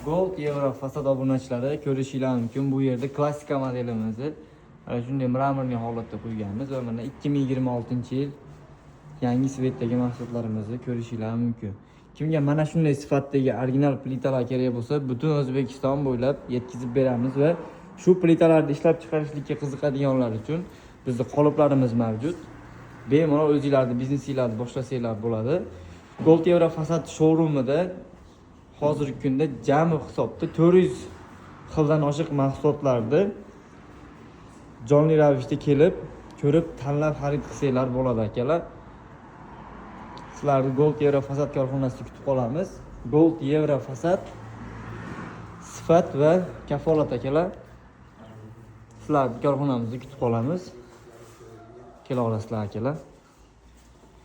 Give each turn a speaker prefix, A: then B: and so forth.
A: Gold Euro fasad obunachilari ko'rishingiz mumkin. Bu yerda klassika modelimizni ana shunday mramorli holatda qo'yganmiz va mana 2026-yil yangi svetdagi mahsulotlarimizni ko'rishingiz mumkin. Kimga mana shunday sifatdagi original plitalar kerak bo'lsa, butun O'zbekiston bo'ylab yetkazib beramiz va shu plitalarni ishlab chiqarishlikka qiziqadiganlar uchun bizda qoliplarimiz mavjud. Bemalol o'zingizlarning biznesingizni boshlasanglar bo'ladi. Gold Euro fasad showroomida hozirgi kunda jami hisobda 400 xildan oshiq mahsulotlarni jonli ravishda kelib, ko'rib, tanlab xarid qilsanglar bo'ladi akalar. Sizlarni Gold Euro fasad korxonasida kutib qolamiz. Gold Euro fasad sifat va kafolat akalar. Sizlarni korxonamizda kutib qolamiz. Kela olasizlar akalar.